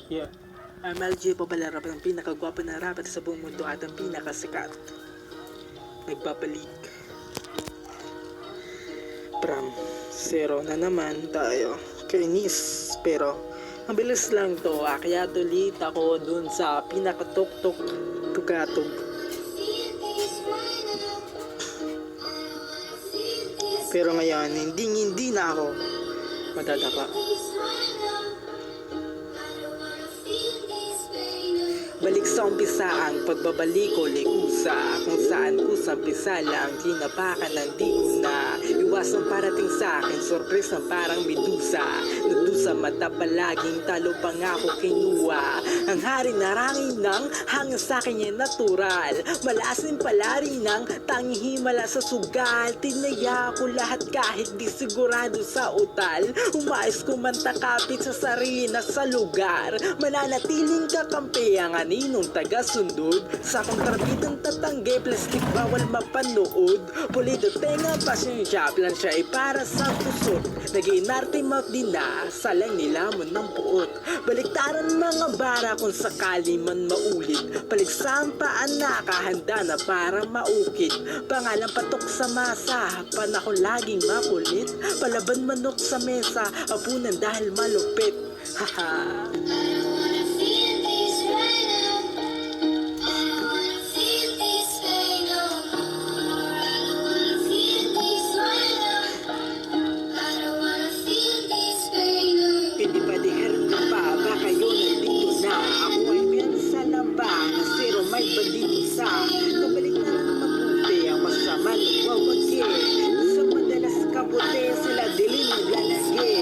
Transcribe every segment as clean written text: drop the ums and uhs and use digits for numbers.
Yeah. Ang MLG papalarap ang pinakagwapo na rapper sa buong mundo at ang pinakasikat. Nagbabalik. From zero na naman tayo. Kainis. Pero, ang bilis lang to. Kaya tulit ako dun sa pinakatuktok tugatog. Pero ngayon, hindi na ako madadapa. Balik sa umpisa ang pagbabalik ko likusa, kung saan kusang-pisa lang tinapakan ng di ko na iwasang parating sa akin, sorpresa parang medusa. Nagdusa mata palaging talo pa nga ako kinuha. Ang hari na rangin ng hangin sa akin ay natural. Malasim pala rin ang tanging himala sa sugal. Tinaya ko lahat kahit di sigurado sa utal. Umayos ko man takapit sa sarili na sa lugar. Mananatiling kakampi ang aninong taga-sundod. Sa kontrabidang tatanggi, plastic bawal mapanood. Pulido tenga pasensya, plan siya ay para sa pusot. Nag-iinarte mouth din na, salang nilamon ng puot. Baliktaran mga bara kung sakali man maulit. Paligsahan pa ang nakahanda na para maukit. Pangalang patok sa masa, panahon laging makulit. Palaban manok sa mesa, apunan dahil malupit. Haha. Hindi pa di herno pa, baka yun nandito na. Ako ay meron sa lambang, na zero may bandito sa. Kabalik na lang mabuti, ang masama nagwawagi. Sa madalas kabuti, sila dilim naglalagi.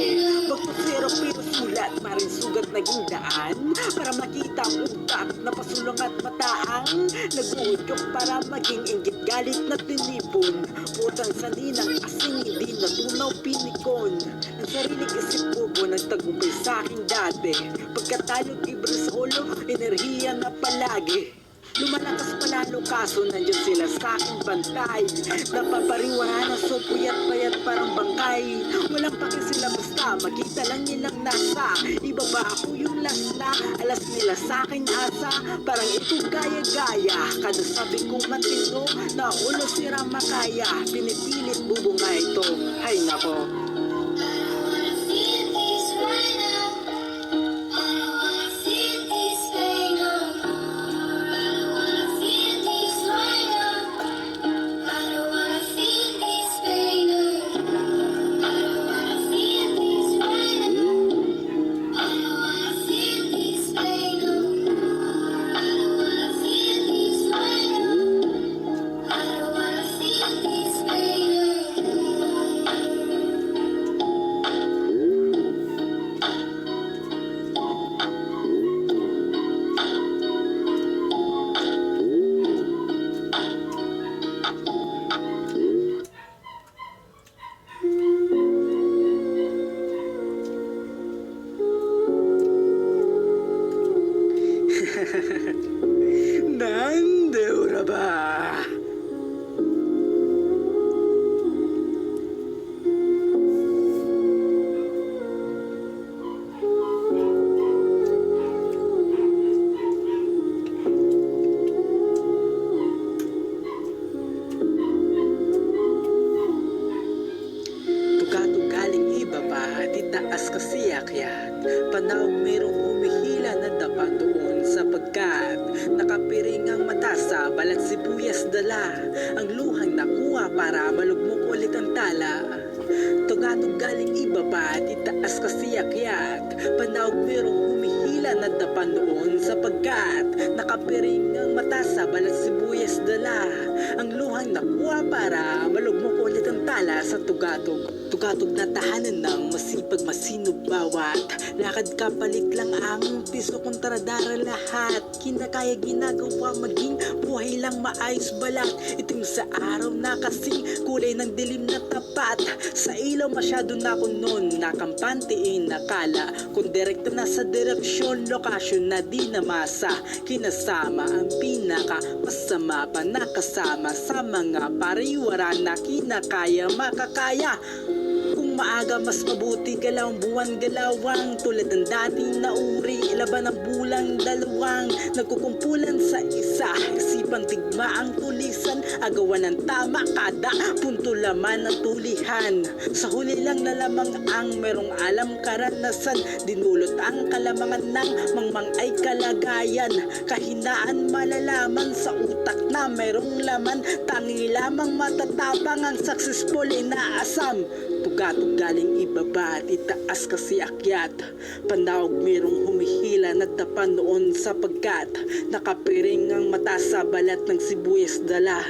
Magpusero pero sulat, maring sugat naging daan. Para makita ang utak na pasulong at mataang. Nag-uudyok para maging inggit galit na tinipon. Putang saninang asing hindi natunaw pinikon. Ang sariling isip bubo nagtagumpay sa akin dati. Pagkatalog ibre sa ulo, enerhiya na palagi. Lumalakas palalo kaso nandyan sila sa aking bantay. Napapariwara na so puyat-payat parang bangkay. Walang pake sila basta makita lang nilang nasa. Iba ba ako yung last na alas nila sa akin asa. Parang ito gaya-gaya. Kada sabi kong matino na ulo sira makaya. Pinipilit bubunga ito. Hay nako. Nandeura ba? Tugatog galing iba pa, di taas kasi akyat. Panahon merong humihila na dapa doon sapagkat nakapiring ang mata sa balat sibuyas dala. Ang luhang nakuha para malugmok ulit ang tala. Tugatog galing iba pa, di taas kasi akyat. Panahon merong humihila na dapa doon sapagkat nakapiring ang mata sa balat sibuyas dala. Ang luhang nakuha para malugmok ulit ang tala sa tugatog. Tugatog na tahanan ng masipag masinop bawat. Lakad kapalit lang ang piso kontra dara lahat. Kinakaya ginagawa maging buhay lang maayos balat. Itim sa araw na kasing kulay ng dilim na tapat. Sa ilaw masyado na ako noon nakampantiin nakala. Kung direkta na sa direksyon lokasyon na di namasa. Kinasama ang pinaka masama pa nakasama sa mga pariwara na kinakaya makakaya. Kung ng maaga, mas mabuti galawang buwan galawang. Tulad ng dating nauri, ilaban ng bulang dalawang. Nagkukumpulan sa isa, isipan tigma ang tulisan. Agawan ng tama, kada punto laman ng tulihan. Sa huli lang na lamang ang merong alam karanasan. Dinulot ang kalamangan ng mangmang ay kalagayan. Kahinaan malalaman sa utak na merong laman. Tangi lamang matatapang ang successful inaasam. Tugatog galing ibaba at itaas kasi akyat. Panawag merong humihila na tapan noon sapagkat nakapiring ang mata sa balat ng sibuyas dala.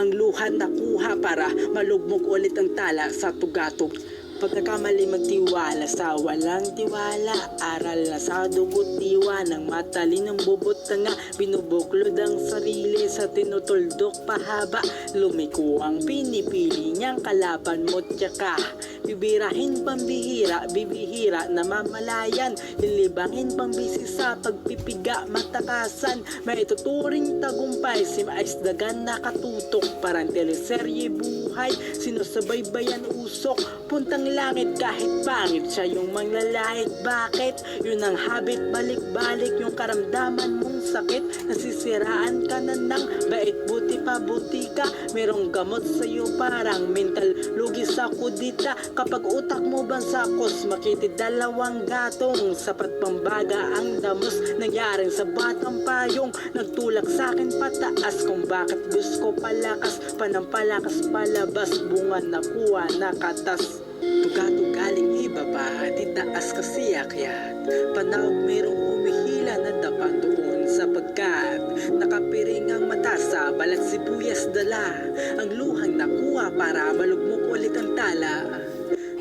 Ang luha nakuha para malugmok ulit ang tala sa tugatog. Pagkakamali magtiwala sa walang tiwala. Aral na sa dugot diwa ng matalinong bubot na nga. Binubuklod ang sarili sa tinutuldok pahaba. Lumiko ang pinipili niyang kalaban mo tsaka bibirahin pambihira, bibihira na mamalayan. Ilibangin pambisi sa pagpipiga matakasan. May tuturing tagumpay si mais dagan nakatutok. Parang teleserye buhay, sinusubaybayan usok. Puntang langit kahit pangit siya yung manglalait. Bakit? Yun ang habit, balik-balik yung karamdaman mong sakit. Nasisiraan ka na ng bait, buti pa buti ka. Merong gamot sa'yo parang mental lugi sa kudita. Kapag utak mo bansakos, makitid dalawang gatong. Sapat pambaga ang damos, nangyaring sa batang payong. Nagtulak sa'kin pataas kung bakit gusto ko palakas. Panampalakas palabas, bunga nakuha nakatas. Tugatog galing ibaba at itaas kasi akyat. Panawag merong humihila na dapan doon sapagkat nakapiring ang mata sa balat sibuyas dala. Ang luhang nakuha para malugmok ulit ang tala.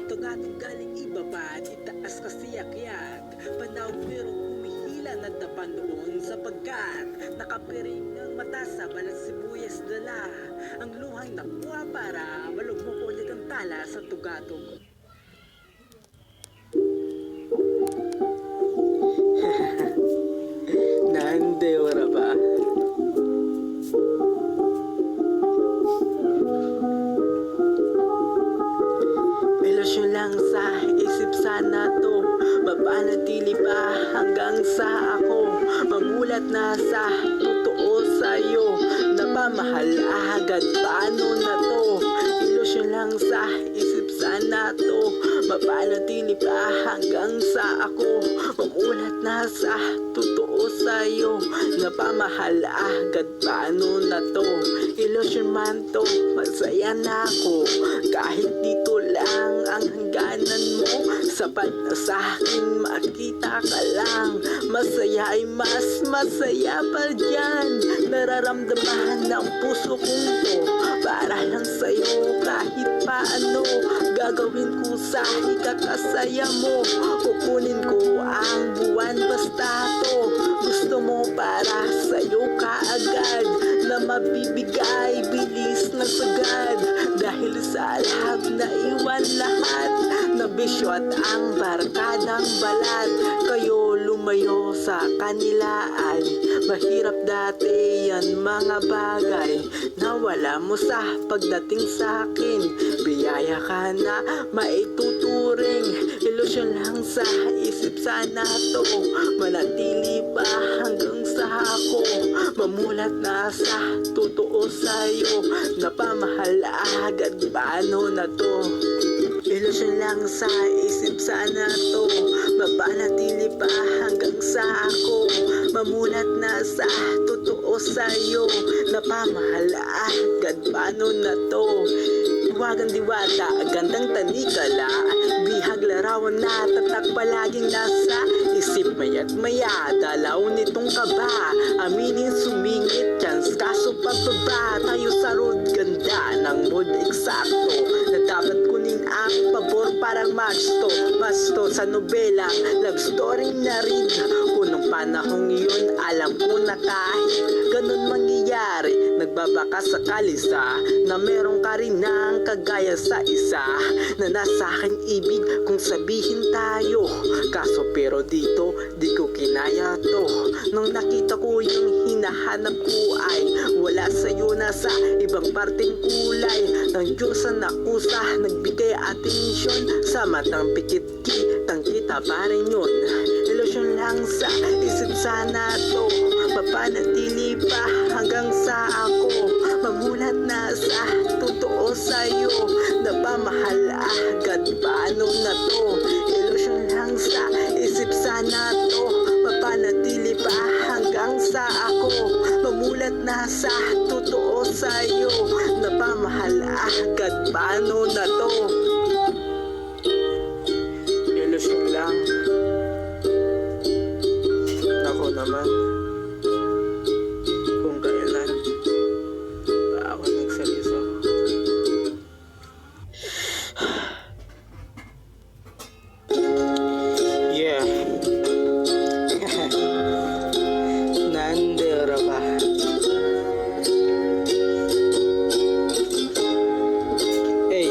Tugatog galing ibaba at itaas kasi akyat. Panawag merong humihila na dapan doon sapagkat nakapiring ang mata sa balat sibuyas dala. Ang luhang nakuha para malugmok ulit ang tala sa tugatog. Nande ora ba? Ilusyon lang sa isip sana to. Mapanatili pa hanggang sa ako mamulat na sa totoo sa'yo. Napamahal agad, paano na to? Ilusyon lang sa isip sana to. Mapanatili pa hanggang sa ako mamulat na sa totoo sa'yo. Napamahal agad, paano na to? Ilusyon man to, masaya na ako. Kahit dito lang ang hangganan mo, sapat na sa'kin makita ka lang. Masaya ay mas masaya pa dyan. Nararamdaman ng puso kong to para lang sa'yo kahit paano. Gagawin ko sa ikakasaya mo. Kukunin ko ang buwan basta to. Gusto mo para sa'yo kaagad na mabibigay bilis na sagad. Dahil sa alhab na iwan lahat na bisyo at ang barkadang balat. Kayo lumayo sa kanila ay mahirap dati yan mga bagay na wala mo sa pagdating sa akin. Biyaya ka na maituturing. Ilusyon lang sa isip sana to. Manatili pa hanggang sa ako mamulat na sa totoo sa'yo. Napamahal agad, paano na to? Ilusyon lang sa isip sana to. Mapanatili pa hanggang sa ako mamulat na sa totoo sa'yo. Napamahal agad, paano na to? Iwagang diwata, gandang tanikala. Bihag larawan na tatak palaging nasa isip maya't maya. Dalaw nitong kaba, aminin sumingit, chance kaso pababa. Tayo sa road, ganda ng mood eksakto na dapat kunin ang pabor parang masto sa nobelang love story na rin. Kunong panahong iyon, alam ko na kahit ganun mangyayari, nagbabaka sa kalisa na meron ka rin ng kagaya sa isa na nasa aking ibig kung sabihin tayo. Kaso pero dito di ko kinaya to. Nung nakita ko yung hinahanap ko ay wala sa'yo, nasa ibang parteng kulay ng Diyos ang nakusa, nagbigay atensyon sa matang pikit, kitang kita pa rin yun. Ilusyon lang sa isip sana to, mapanatili pa hanggang sa ako mamulat na sa totoo sa'yo, napamahal agad. Paano na to? Ilusyon lang sa isip sana to, mapanatili pa hanggang sa ako mamulat na sa totoo sa'yo, napamahal agad. Paano na to? Ilusyon lang. Ako naman, kung kailan pa ako nagsaliso. Yeah. Nandera pa. Hey,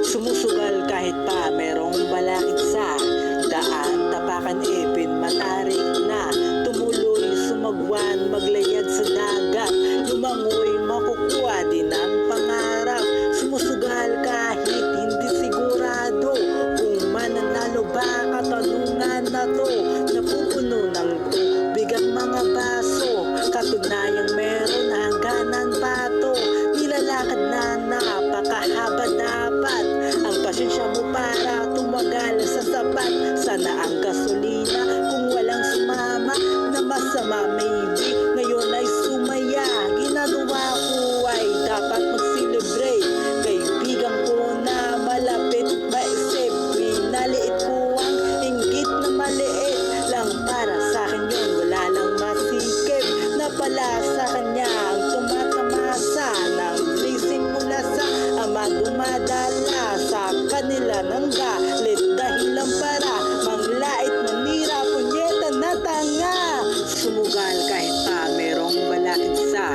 sumusugal kahit pa merong balakid sa daan, tapakan ipin matarik na, tumuloy sumagwan maglayag sa dagat, lumangoy makukuha din ang pangarap, sumusugal kahit hindi sigurado kung mananalo ba katanungan na to, napupuno ng tubig ang mga baso, katunayang meron hangganan pa to, nilalakad na napakahaba dapat ang pasensya mo para tumagal sa sapat, sana ang gasolina kung walang sumama na masama, maybe ngayon ay sumaya, ginagawa ko ay dapat mag-celebrate, kaibigan ko na malapit maisip, pinaliit ko ang inggit na maliit lang para sa akin yun, wala lang masikip na pala sa kanya ang tumatamasa ng blessing mula sa ama, dumadala sa kanila ng galit dahilan para manglait, manira, punyeta na tanga, sumugal kahit pa merong balakid sa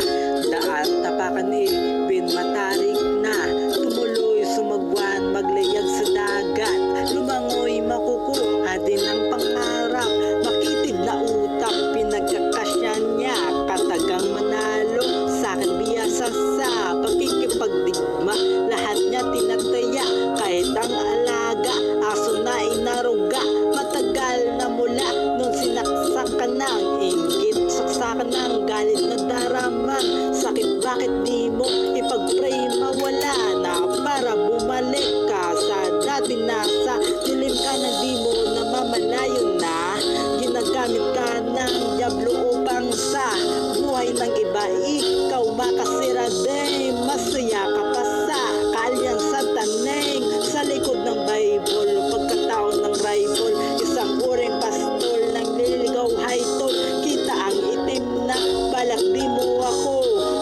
daan, tapakan ipin matarik na, tumuloy sumagwan maglayag sa dagat, lumangoy makukuha din ang pangarap, makitid na utak pinagkakasya niya, katagang manalo sa akin biyasa sa pakikipagdigma, lahat niya tinataya kahit ang alaga, aso na inaruga, matagal na mula nung sinaksakan ng inggit, saksakan ng galit na daraman, sakit bakit di mo ipag-pray mawala na para bumalik ka sa dati, nasa dilim ka na di mo namamalayo na, ginagamit ka ng diablo upang sa buhay ng iba ikaw makasira din, masaya ka pa sa kalyang sa taneng, sa likod ng Bible, pagkataon ng rifle, isang uring pastol ng liligaw haitol, kita ang itim na balak di mo ako,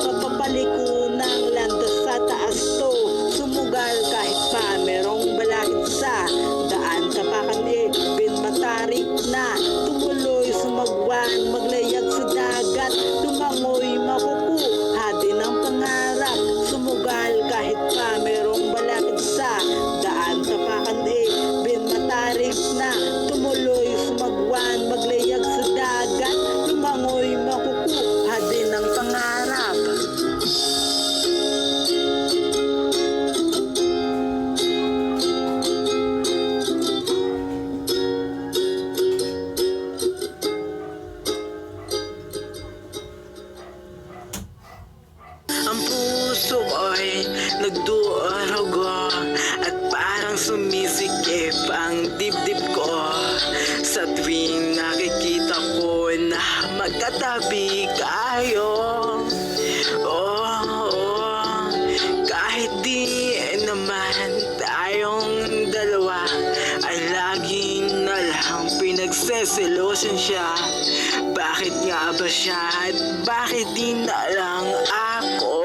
mapapaliko ng landas sa taas to, sumugal kahit pa merong balakid sa daan, tapakan ipin matarik na, tumuloy sumagwan maglayag sa dagat, lumangoy makukuha din ang pangarap, sumugal kahit pa merong balakid sa daan, tapakan ipin matarik na, tumuloy sumagwan maglayag sa dagat, lumangoy makukuha din ang pangarap. Ang puso ko'y nagdurugo at parang sumisikip ang dibdib ko sa tuwing nakikita ko na magkatabi kayo. Oh, kahit di naman tayong dalawa ay laging na lang pinagseselosan siya. Bakit nga ba siya at bakit di na lang ako?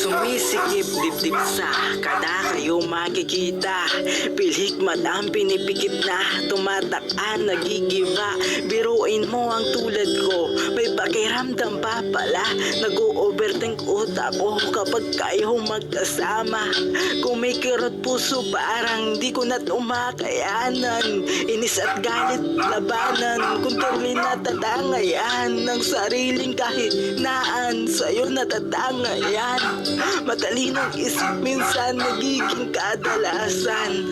Sumisikip dibdib sa kada kayo makikita. Pilikmat ang pinipikit na, tumatakan, nagigiba. Biruin mo ang tulad ko, may pakiramdam pa pala. Nag-o-overthink utak ko kapag kayo magkasama. Kung may kirot puso parang di ko na tumakayanan. Inis at galit labanan, kung tuloy natatangayan ng sariling kahinaan, sa'yo natatangayan. Matalinong isip minsan nagiging kadalasan.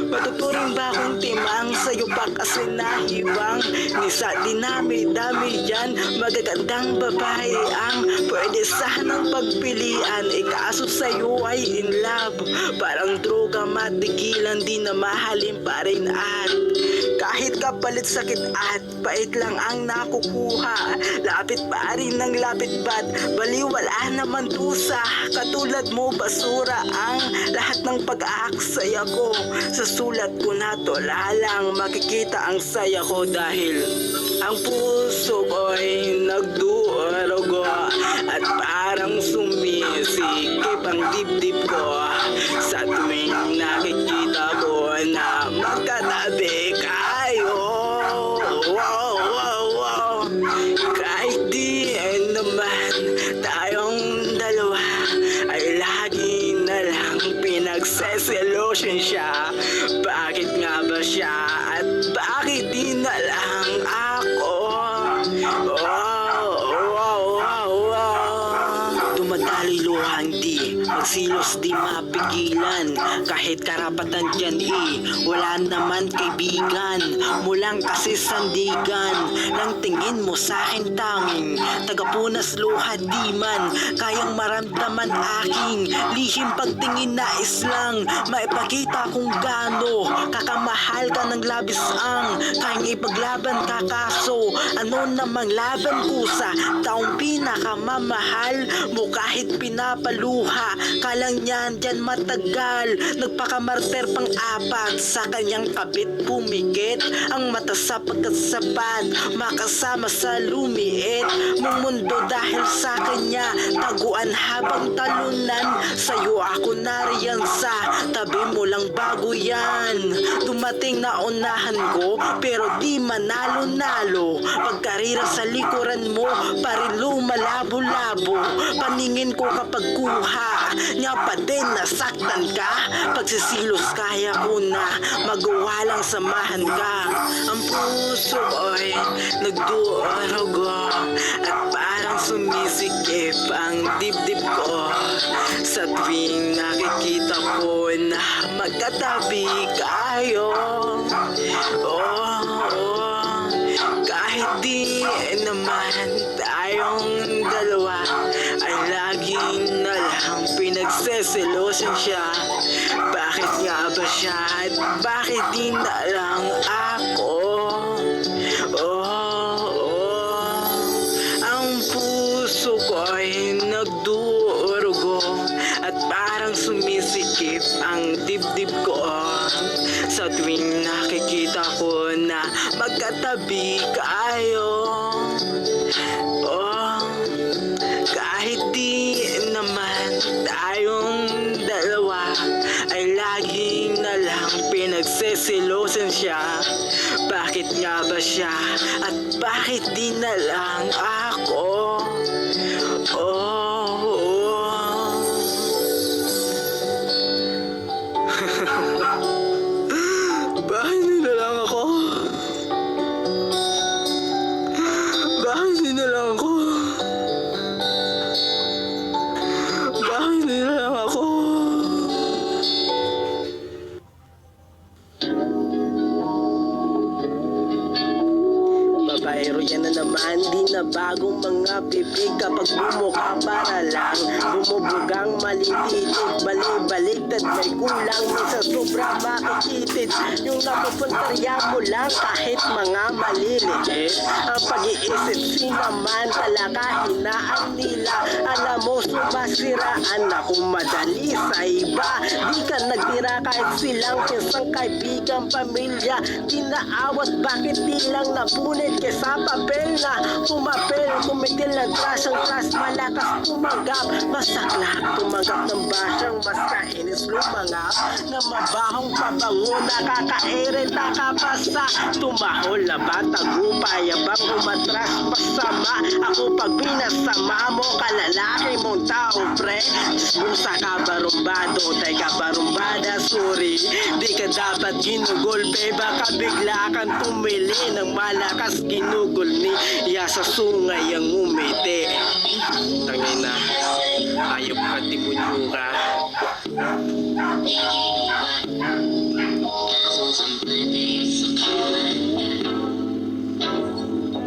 Matuturing ba akong timang, sa'yo pa kasi nahibang. Nisa dinami-dami yan, magagandang babae ang pwede sanang pagpilian. Kaso sa'yo ay in love, parang droga matigilan, di na mahalin pa rin. At kahit kapalit sakit at pait lang ang nakukuha, lapit pa rin ng lapit ba't baliwala naman dusa. Katulad mo basura ang lahat ng pag-aaksaya ko. Sa sulat ko na to lalang makikita ang saya ko, dahil ang puso ko'y nagdurugo at parang sumisikip ang dibdib ko sa tuwing nakikita ko na magkatabi kayo. Kahit di naman tayong dalawa ay lagi na lang pinagseselosin siya. Bakit nga ba siya at bakit di na lang ako? Dumadaloy luhang di magsilos, di mapigilan. Kahit karapatan dyan wala naman kaibigan mo lang kasi sandigan ng tingin mo sa'kin tanging tagapunas luha, di man kayang maramdaman aking lihim pagtingin. Nais lang maipakita kung gaano kakamahal ka ng labis ang kayang ipaglaban ka. Kaso ano namang laban ko sa taong pinakamamahal mo? Kahit pinapaluha ka lang yan dyan matagal, nagpakamarter pang apat sa kanyang kabit. Pumikit ang mata sa pagkasapat, makasama sa lumiit mong mundo dahil sa kanya taguan habang talunan. Sa'yo ako nariyan, sa tabi mo lang bago yan. Dumating na unahan ko pero di manalo-nalo. Pagkarira sa likuran mo pa rin lumalabo-labo. Paningin ko kapag kuha nga pa din nasaktan ka. Pagsisilos kaya ko na magawa lang samahan ka. Ang puso ko'y nagdurugo at parang sumisikip ang dibdib ko sa tuwing nakikita ko na magkatabi kayo. Kahit di naman tayong dalawa ay lagi na lang pinagseselosan siya. Bakit nga ba siya at bakit di na lang ako? Ang puso ko'y nagdurugo at parang sumisikip ang dibdib ko sa tuwing nakikita ko na magkatabi kayo. Kahit di naman tayong dalawa ay lagi na lang pinagseselosan siya. Bakit nga ba siya at bakit di na lang ako? Bakit di na lang ako? Bakit di na lang ako? Bakit di na lang ako? Babaero yan na naman, di na bagong mga bibig. Kapag bumukha para lang bumubugang malititig, bali-baligtad may kulang, minsan sobra makikitid. Yung napupuntarya mo lang kahit mga maliliit. Ang pag-iisip sinaman talaga hinaan nila. Alam mo sumasiraan ako madali sa iba. Di ka tira kahit silang pinsang kaibigan, pamilya. Kinaawat bakit di lang napunit kesa papel na pumapel. Kumitil ng trash, ang trash malakas tumanggap. Masaklap tumanggap ng basyang mas kainis lumangap. Na mabahong pabango, nakakaere, nakapasa. Tumahol na ba tagumpay, abang umatras pasama. Ako pag binasama mo, kalalaki mong tao pre. Bulsa ka barumbado, teka barumbada, sorry. Di ka dapat ginugolpe, baka bigla kang tumili ng malakas ginugol ni sa sungay ang umiti. Tangina, ayok ka, timunyo ka.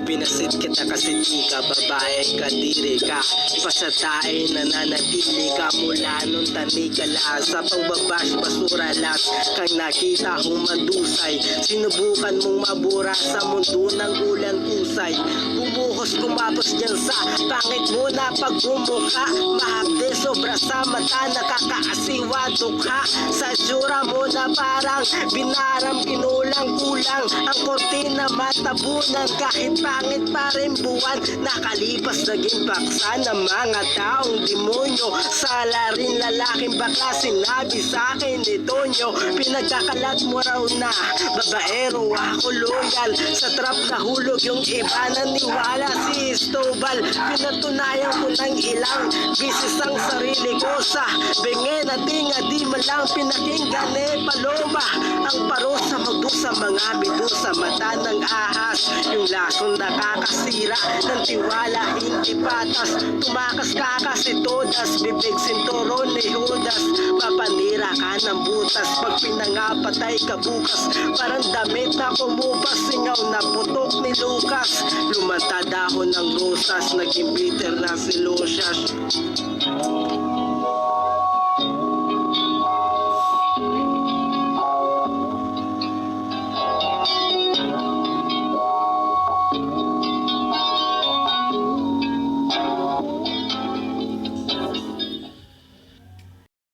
Pinasit kita kasi di ka babae, kadiri ka. Pasatay, nananatili ka mula nung tani ka sa pangbabash, basura las kang nakita humadusay. Sinubukan mong mabura sa mundo ng ulang kusay. Bumuhos kumapos dyan sa pangit mo na pagbumuka. Mahapde sobra sa mata, nakakaasiwa dukha. Sa tsura mo na parang binaram, kinulang-kulang. Ang kortina matabunan kahit pangit pa rin buwan. Nakalipas naging paksa ng mga taong demonyo. Sala rin lalaking bakla, sinabi sa akin ni Tonyo. Pinagkakalat mo raw na babaero, ako loyal. Sa trap nahulog yung iba, naniwala si Estobal. Pinatunayan ko ng ilang bisis ang sarili ko sa bengen at di malang pinakinggan paloma. Ang parusa magdusa mga bidusa, mata ng ahas. Yung lason nakakasira ng tiwala, hindi patas. Tumakas ka kasi todas, bibig sinturon ni Judas. Papanira ka ng butas, pag pinangapatay ka bukas. Parang damit na kumupas, singaw na putok ni Lucas. Lumantad ako ng rosas, naging bitter na si Lucius.